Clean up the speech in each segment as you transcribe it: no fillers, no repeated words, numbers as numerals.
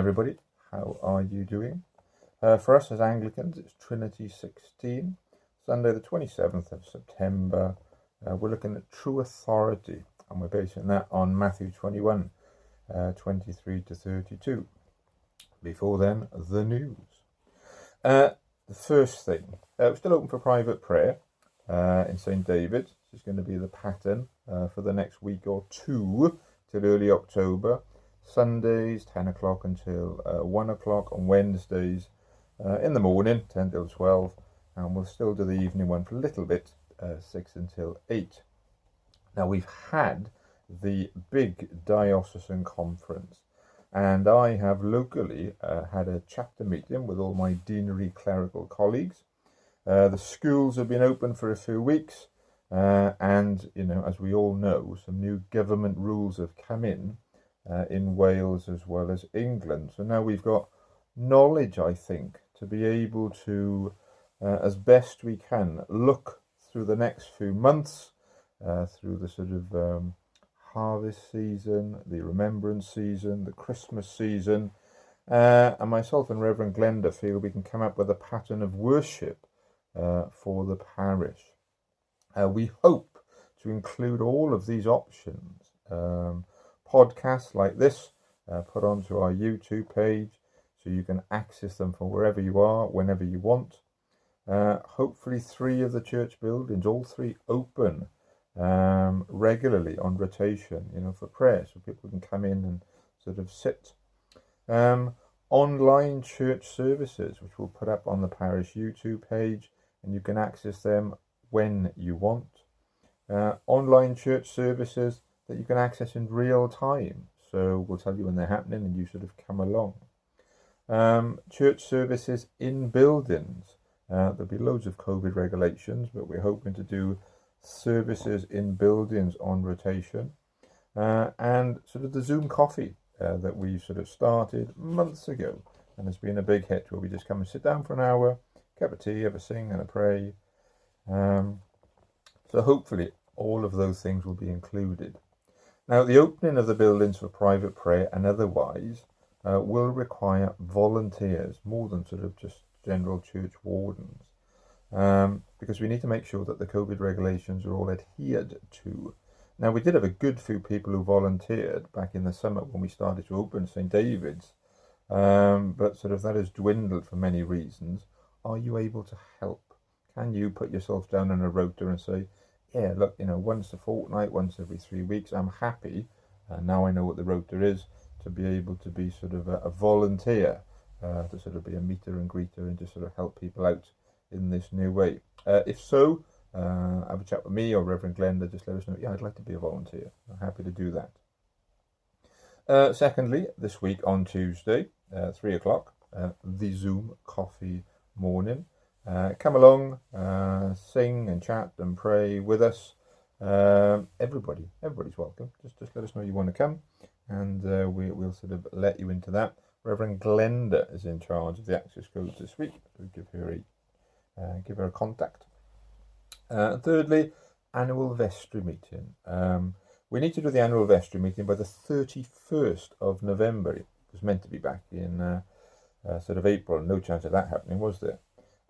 everybody, how are you doing? For us as Anglicans, it's Trinity 16, Sunday the 27th of September. We're looking at true authority, and we're basing that on Matthew 21, 23 to 32. Before then, the news. The first thing, we're still open for private prayer in St. David's. This is going to be the pattern for the next week or two till early October. Sundays 10 o'clock until 1 o'clock, on Wednesdays in the morning 10 till 12, and we'll still do the evening one for a little bit, 6 until 8. Now, we've had the big diocesan conference, and I have locally had a chapter meeting with all my deanery clerical colleagues. The schools have been open for a few weeks, and as we all know, some new government rules have come in Wales as well as England. So now we've got knowledge, I think, to be able to, as best we can, look through the next few months, through the sort of harvest season, the remembrance season, the Christmas season, and myself and Reverend Glenda feel we can come up with a pattern of worship for the parish. We hope to include all of these options. Podcasts like this put onto our YouTube page, so you can access them from wherever you are, whenever you want. Hopefully 3 of the church buildings, all 3 open regularly on rotation, for prayer, so people can come in and sort of sit. Online church services, which we'll put up on the parish YouTube page, and you can access them when you want. Online church services that you can access in real time, so we'll tell you when they're happening and you sort of come along. Church services in buildings, there'll be loads of COVID regulations, but we're hoping to do services in buildings on rotation, and sort of the Zoom coffee that we sort of started months ago, and has been a big hit, where we just come and sit down for an hour, cup of tea, have a sing and a pray. So hopefully all of those things will be included. Now, the opening of the buildings for private prayer and otherwise will require volunteers, more than sort of just general church wardens, because we need to make sure that the COVID regulations are all adhered to. Now, we did have a good few people who volunteered back in the summer when we started to open St. David's, but sort of that has dwindled for many reasons. Are you able to help? Can you put yourself down on a rota and say, yeah, look, once a fortnight, once every 3 weeks, I'm happy, now I know what the rota is, to be able to be sort of a volunteer, to sort of be a meter and greeter and just sort of help people out in this new way. If so, have a chat with me or Reverend Glenda, just let us know, yeah, I'd like to be a volunteer. I'm happy to do that. Secondly, this week on Tuesday, 3 o'clock, the Zoom coffee morning. Come along, sing and chat and pray with us. Everybody's welcome. Just let us know you want to come, and we'll sort of let you into that. Reverend Glenda is in charge of the access codes this week, so give her a contact. Thirdly, annual vestry meeting. We need to do the annual vestry meeting by the 31st of November. It was meant to be back in sort of April. No chance of that happening, was there?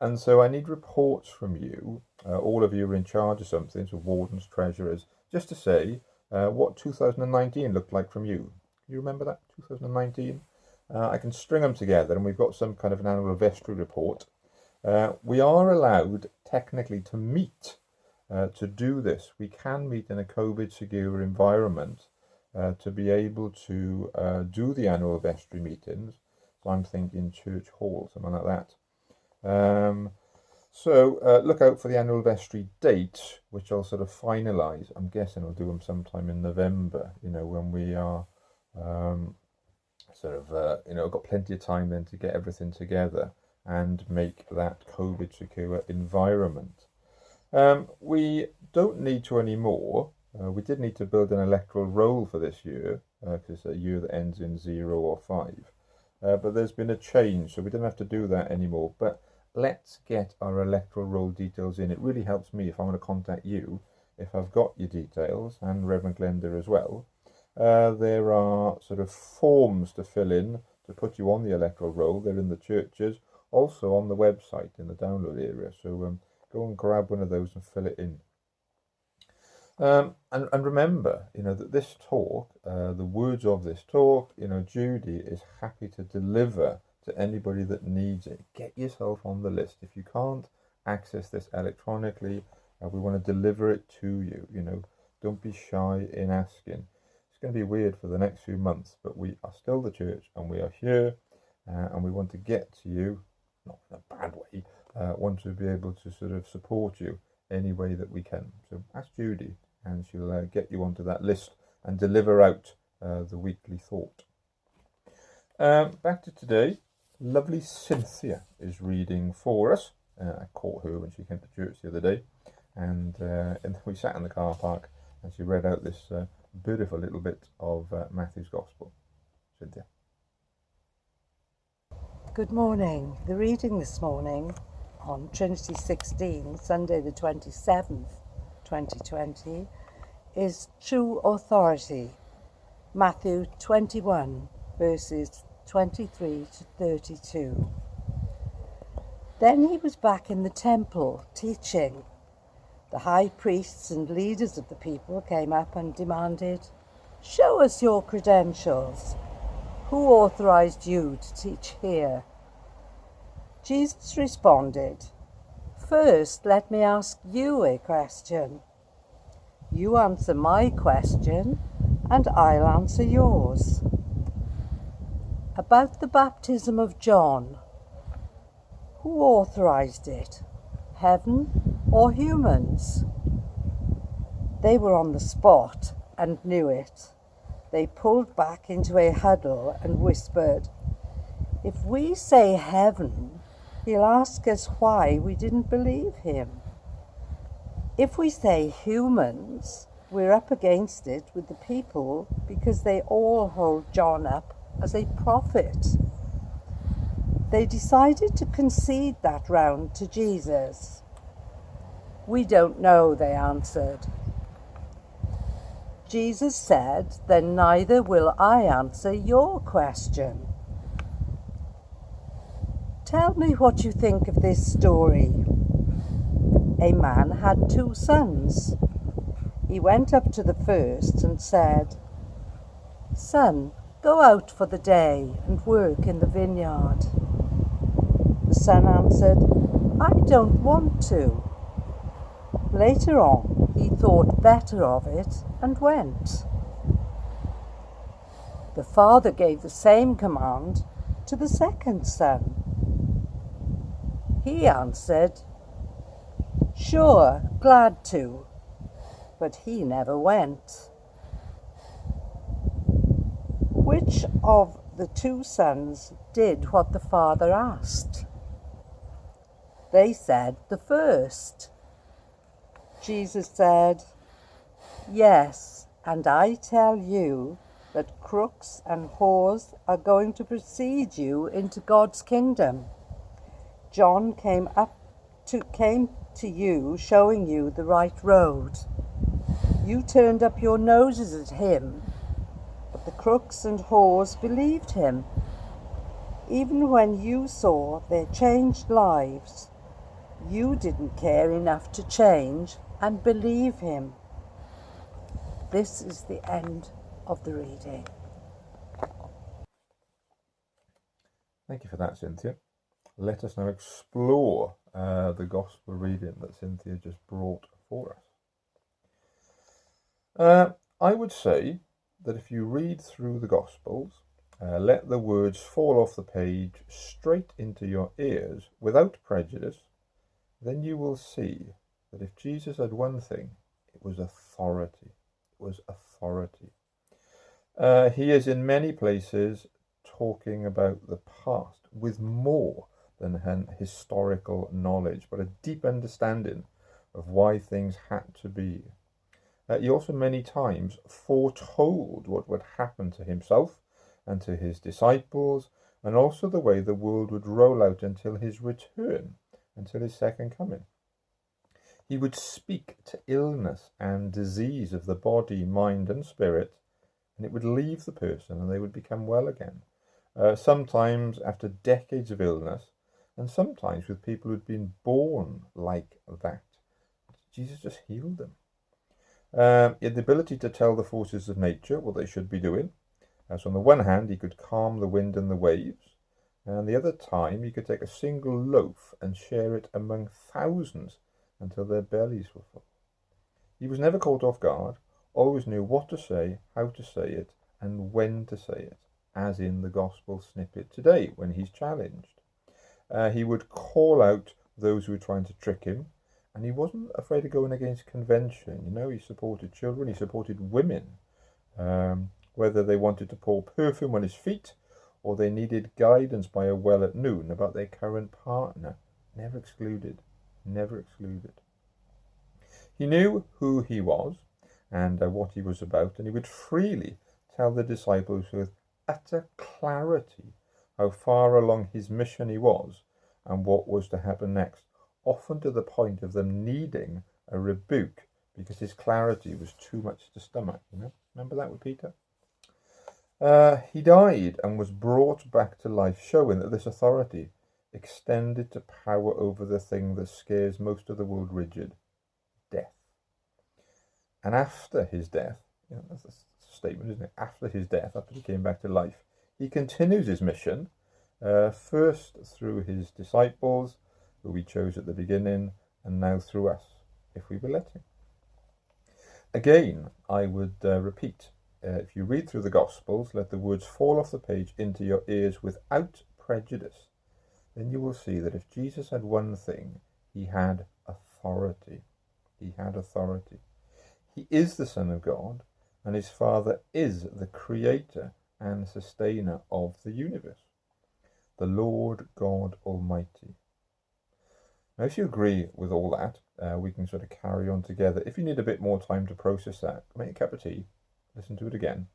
And so I need reports from you. All of you are in charge of something, so wardens, treasurers, just to say what 2019 looked like from you. You remember that, 2019? I can string them together, and we've got some kind of an annual vestry report. We are allowed, technically, to meet to do this. We can meet in a COVID-secure environment to be able to do the annual vestry meetings. So I'm thinking church hall, something like that. So look out for the annual vestry date, which I'll sort of finalise. I'm guessing I'll do them sometime in November, when we are got plenty of time then to get everything together and make that COVID secure environment. We don't need to anymore. We did need to build an electoral roll for this year, because it's a year that ends in 0 or 5. But there's been a change, so we don't have to do that anymore. But let's get our electoral roll details in. It really helps me if I want to contact you, if I've got your details, and Reverend Glenda as well. There are sort of forms to fill in to put you on the electoral roll. They're in the churches, also on the website in the download area. So go and grab one of those and fill it in. And remember, that this talk, the words of this talk, Judy is happy to deliver to anybody that needs it. Get yourself on the list. If you can't access this electronically, we want to deliver it to you. Don't be shy in asking. It's going to be weird for the next few months, but we are still the church and we are here, and we want to get to you, not in a bad way, want to be able to sort of support you any way that we can. So ask Judy and she'll get you onto that list and deliver out the weekly thought. Back to today. Lovely Cynthia is reading for us. I caught her when she came to church the other day, and we sat in the car park and she read out this beautiful little bit of Matthew's Gospel. Cynthia. Good morning. The reading this morning on Trinity 16, Sunday the 27th, 2020, is True Authority, Matthew 21, verses 23 to 32. Then he was back in the temple teaching. The high priests and leaders of the people came up and demanded, "Show us your credentials. Who authorized you to teach here?" Jesus responded, "First, let me ask you a question. You answer my question, and I'll answer yours. About the baptism of John, who authorized it? Heaven or humans?" They were on the spot and knew it. They pulled back into a huddle and whispered, "If we say heaven, he'll ask us why we didn't believe him. If we say humans, we're up against it with the people because they all hold John up as a prophet." They decided to concede that round to Jesus. "We don't know," they answered. Jesus said, "Then neither will I answer your question. Tell me what you think of this story. A man had 2 sons. He went up to the first and said, 'Son, go out for the day and work in the vineyard.' The son answered, 'I don't want to.' Later on, he thought better of it and went. The father gave the same command to the second son. He answered, 'Sure, glad to,' but he never went. Which of the 2 sons did what the father asked?" They said, "The first." Jesus said, "Yes, and I tell you that crooks and whores are going to precede you into God's kingdom. John came to you showing you the right road. You turned up your noses at him, but the crooks and whores believed him. Even when you saw their changed lives, you didn't care enough to change and believe him." This is the end of the reading. Thank you for that, Cynthia. Let us now explore the gospel reading that Cynthia just brought for us. I would say that if you read through the gospels, let the words fall off the page straight into your ears without prejudice, then you will see that if Jesus had one thing, it was authority. It was authority. He is in many places talking about the past with more than an historical knowledge, but a deep understanding of why things had to be. He also many times foretold what would happen to himself and to his disciples, and also the way the world would roll out until his return, until his second coming. He would speak to illness and disease of the body, mind and spirit, and it would leave the person and they would become well again. sometimes after decades of illness, and sometimes with people who'd been born like that. Jesus just healed them. He had the ability to tell the forces of nature what they should be doing. So on the one hand, he could calm the wind and the waves, and the other time he could take a single loaf and share it among thousands until their bellies were full. He was never caught off guard, always knew what to say, how to say it, and when to say it, as in the gospel snippet today when he's challenged. He would call out those who were trying to trick him, and he wasn't afraid of going against convention. You know, he supported children, he supported women, whether they wanted to pour perfume on his feet or they needed guidance by a well at noon about their current partner. Never excluded, never excluded. He knew who he was and what he was about, and he would freely tell the disciples with utter clarity how far along his mission he was and what was to happen next, often to the point of them needing a rebuke because his clarity was too much to stomach. You know, remember that with Peter? He died and was brought back to life, showing that this authority extended to power over the thing that scares most of the world rigid, death. And after his death, you know, that's a statement, isn't it? After his death, after he came back to life, he continues his mission, first through his disciples, who he chose at the beginning, and now through us, if we will let him. Again, I would repeat, if you read through the Gospels, let the words fall off the page into your ears without prejudice, then you will see that if Jesus had one thing, he had authority. He had authority. He is the Son of God, and his Father is the creator and sustainer of the universe, the Lord God Almighty. Now, if you agree with all that, we can sort of carry on together. If you need a bit more time to process that, make a cup of tea, listen to it again,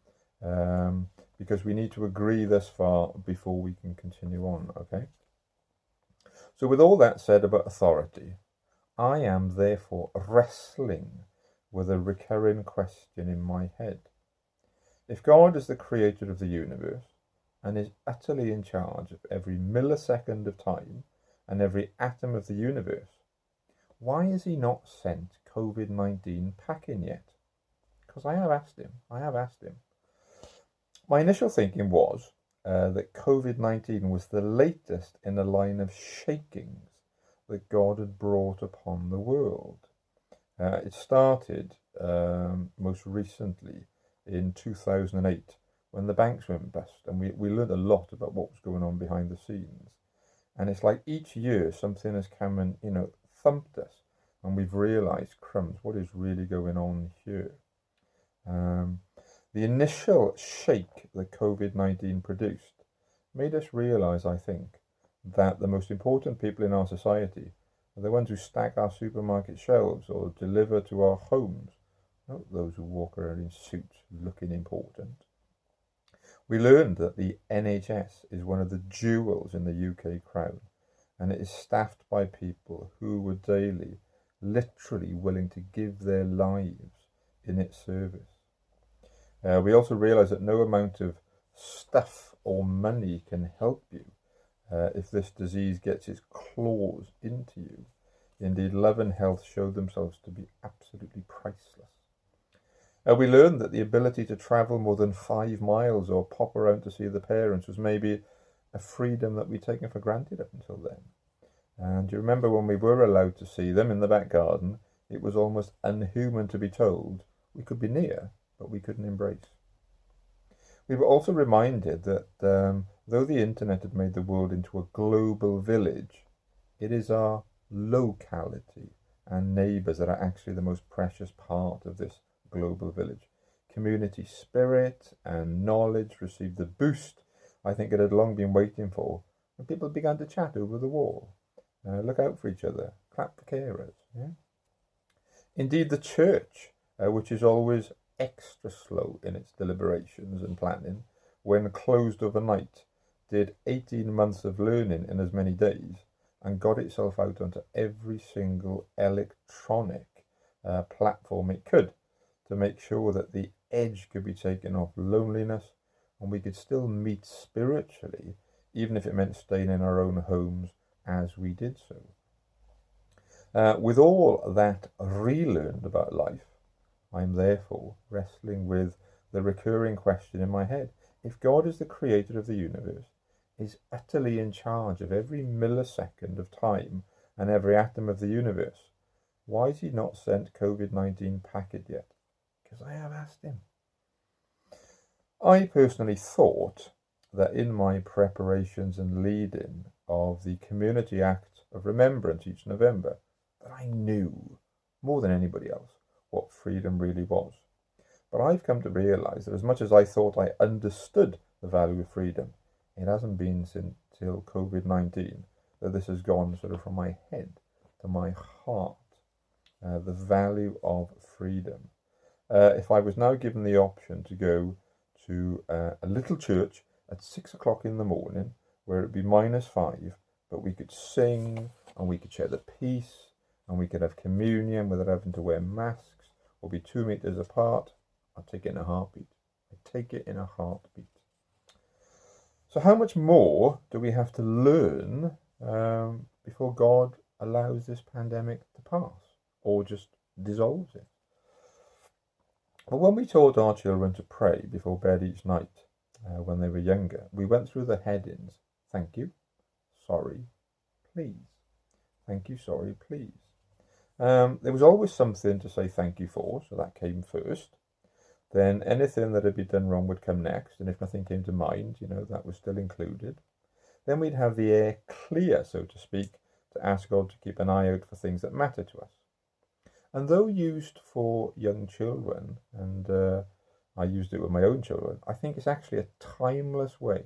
because we need to agree this far before we can continue on, okay? So with all that said about authority, I am therefore wrestling with a recurring question in my head. If God is the creator of the universe and is utterly in charge of every millisecond of time and every atom of the universe, why has he not sent COVID-19 packing yet? Because I have asked him. My initial thinking was that COVID-19 was the latest in a line of shakings that God had brought upon the world. It started most recently in 2008 when the banks went bust, and we learned a lot about what was going on behind the scenes. And it's like each year something has come and, you know, thumped us, and we've realised, crumbs, what is really going on here? The initial shake that COVID-19 produced made us realise, I think, that the most important people in our society are the ones who stack our supermarket shelves or deliver to our homes, not those who walk around in suits looking important. We learned that the NHS is one of the jewels in the UK crown, and it is staffed by people who were daily, literally willing to give their lives in its service. We also realised that no amount of stuff or money can help you if this disease gets its claws into you. Indeed, love and health showed themselves to be absolutely priceless. We learned that the ability to travel more than 5 miles or pop around to see the parents was maybe a freedom that we'd taken for granted up until then. And you remember when we were allowed to see them in the back garden, it was almost unhuman to be told we could be near, but we couldn't embrace. We were also reminded that though the internet had made the world into a global village, it is our locality and neighbours that are actually the most precious part of this global village. Community spirit and knowledge received the boost I think it had long been waiting for when people began to chat over the wall, look out for each other, clap for carers. Yeah? Indeed, the church, which is always extra slow in its deliberations and planning, when closed overnight, did 18 months of learning in as many days and got itself out onto every single electronic platform it could to make sure that the edge could be taken off loneliness and we could still meet spiritually, even if it meant staying in our own homes as we did so. With all that relearned about life, I'm therefore wrestling with the recurring question in my head. If God is the creator of the universe, is utterly in charge of every millisecond of time and every atom of the universe, why has he not sent COVID-19 packet yet? Because I have asked him. I personally thought that in my preparations and lead-in of the Community Act of Remembrance each November, that I knew more than anybody else what freedom really was. But I've come to realise that as much as I thought I understood the value of freedom, it hasn't been since till COVID-19 that this has gone sort of from my head to my heart, the value of freedom. If I was now given the option to go to a little church at 6 o'clock in the morning, where it'd be -5, but we could sing and we could share the peace and we could have communion without having to wear masks or be 2 meters apart, I'd take it in a heartbeat. I'd take it in a heartbeat. So how much more do we have to learn before God allows this pandemic to pass or just dissolves it? Well, when we taught our children to pray before bed each night when they were younger, we went through the headings: thank you, sorry, please. Thank you, sorry, please. There was always something to say thank you for, so that came first. Then anything that had been done wrong would come next, and if nothing came to mind, that was still included. Then we'd have the air clear, so to speak, to ask God to keep an eye out for things that matter to us. And though used for young children, and I used it with my own children, I think it's actually a timeless way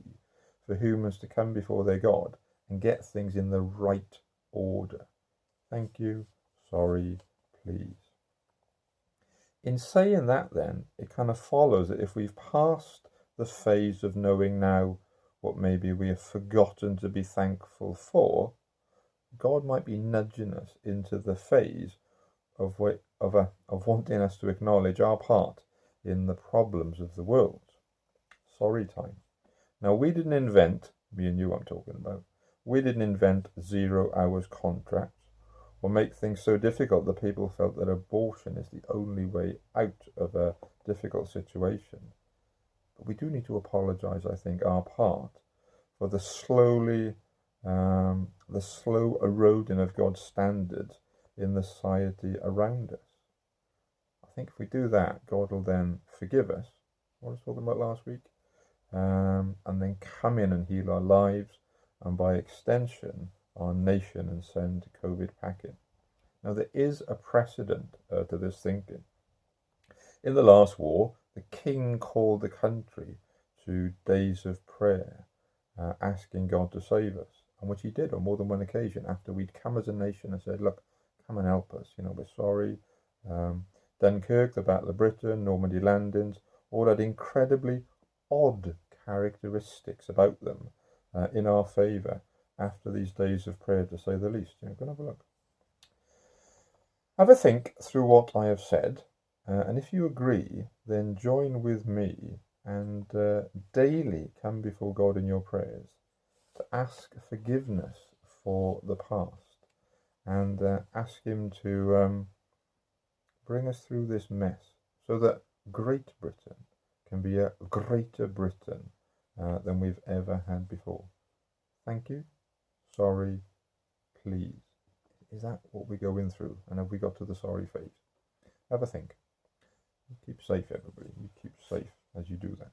for humans to come before their God and get things in the right order. Thank you, sorry, please. In saying that, then, it kind of follows that if we've passed the phase of knowing now what maybe we have forgotten to be thankful for, God might be nudging us into the phase of wanting us to acknowledge our part in the problems of the world. Sorry time. Now, we didn't invent, me and you I'm talking about, we didn't invent 0 hours contracts or make things so difficult that people felt that abortion is the only way out of a difficult situation. But we do need to apologise, I think, our part for the slow eroding of God's standards in the society around us. I think if we do that, God will then forgive us, what I was talking about last week, and then come in and heal our lives, and by extension, our nation, and send COVID packing. Now, there is a precedent to this thinking. In the last war, the king called the country to days of prayer, asking God to save us, and which he did on more than one occasion after we'd come as a nation and said, look, come and help us, we're sorry. Dunkirk, the Battle of Britain, Normandy landings, all had incredibly odd characteristics about them in our favour after these days of prayer, to say the least. Go and have a look. Have a think through what I have said, and if you agree, then join with me and daily come before God in your prayers to ask forgiveness for the past and ask him to bring us through this mess so that Great Britain can be a greater Britain than we've ever had before. Thank you, sorry, please. Is that what we're going through? And have we got to the sorry phase? Have a think. You keep safe, everybody. You keep safe as you do that.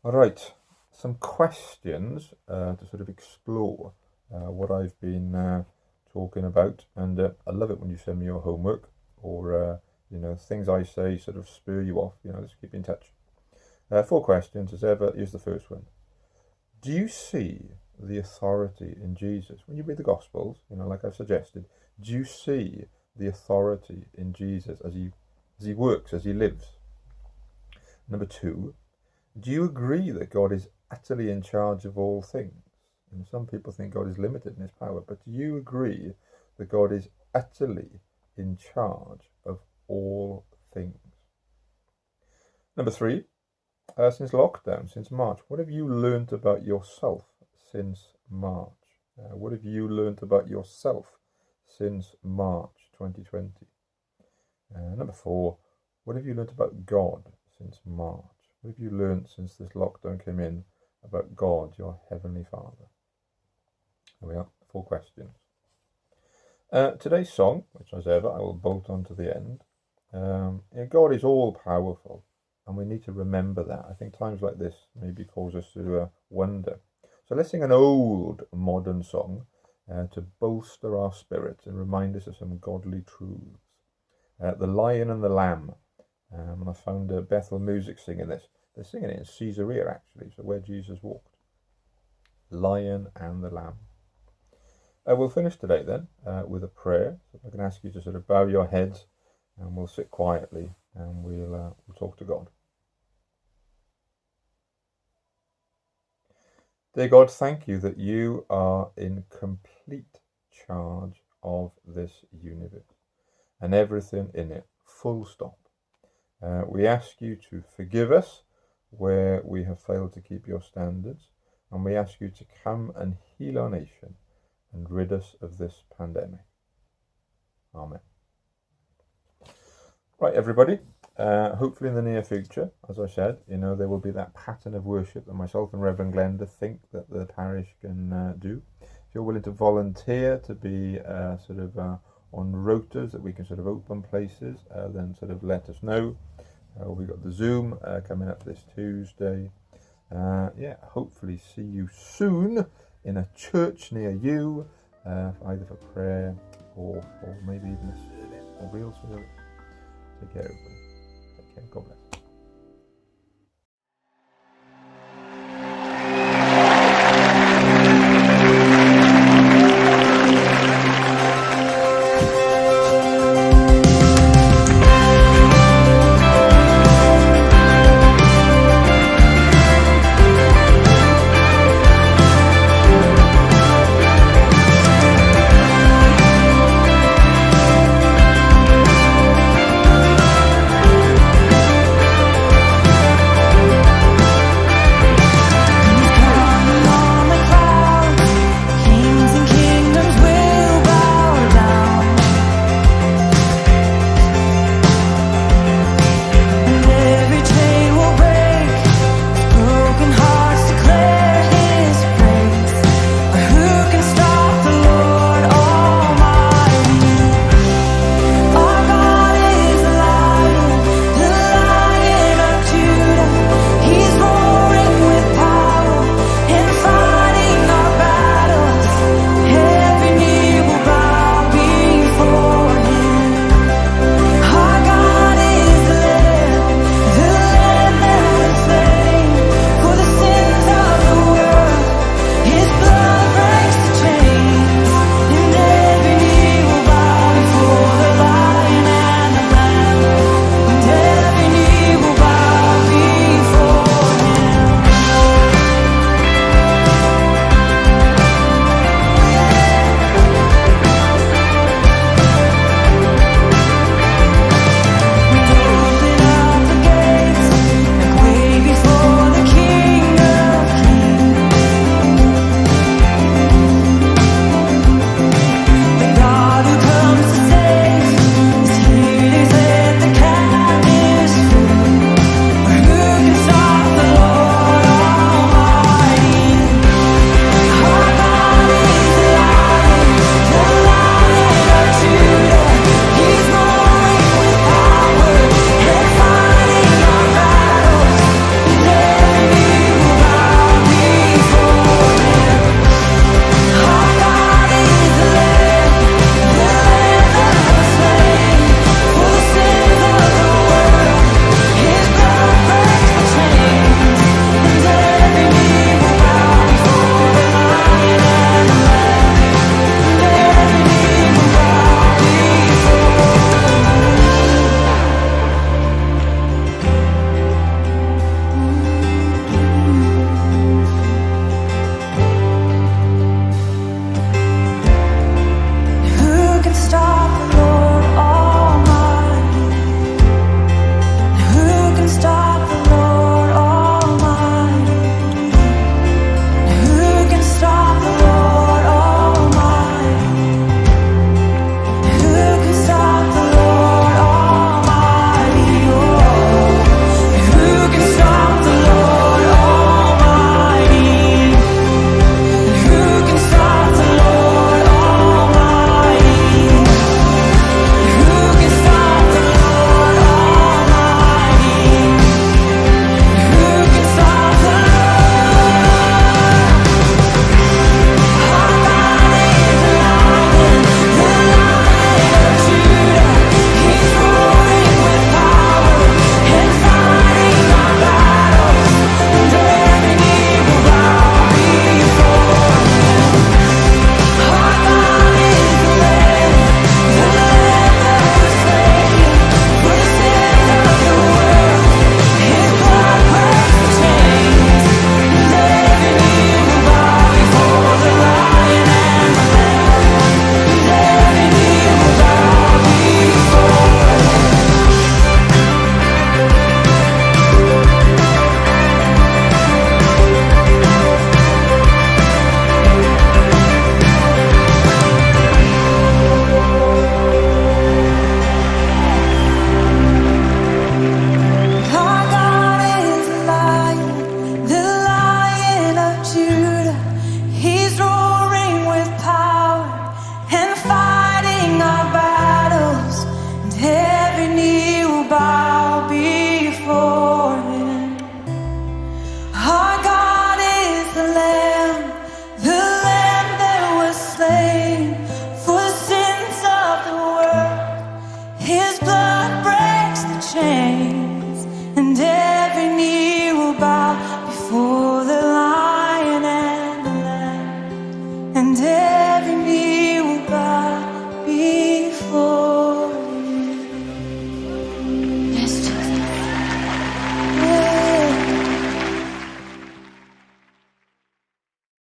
All right, some questions to sort of explore what I've been talking about. And I love it when you send me your homework or, things I say sort of spur you off. Let's keep in touch. 4 questions as ever. Here's the first one. Do you see the authority in Jesus? When you read the Gospels, like I've suggested, do you see the authority in Jesus as he works, as he lives? Number 2, do you agree that God is utterly in charge of all things? Some people think God is limited in his power, but do you agree that God is utterly in charge of all things? Number 3, Since lockdown, since March, what have you learnt about yourself since March? What have you learnt about yourself since March 2020? Number 4, what have you learnt about God since March? What have you learnt since this lockdown came in about God, your Heavenly Father? There we are, 4 questions. Today's song, which as ever I will bolt on to the end. God is all powerful, and we need to remember that. I think times like this maybe cause us to wonder. So let's sing an old modern song to bolster our spirits and remind us of some godly truths. The Lion and the Lamb. And I found Bethel Music singing this. They're singing it in Caesarea, actually, so where Jesus walked. Lion and the Lamb. We'll finish today then with a prayer. So I can ask you to sort of bow your heads, and we'll sit quietly and we'll talk to God. Dear God, thank you that you are in complete charge of this universe and everything in it, full stop. We ask you to forgive us where we have failed to keep your standards, and we ask you to come and heal our nation and rid us of this pandemic. Amen. Right, everybody. Hopefully in the near future, as I said, there will be that pattern of worship that myself and Reverend Glenda think that the parish can do. If you're willing to volunteer to be on rotas that we can sort of open places, then sort of let us know. We've got the Zoom coming up this Tuesday. Hopefully see you soon in a church near you, either for prayer or maybe even a service, a real service. Take care, everybody. Take care. God bless.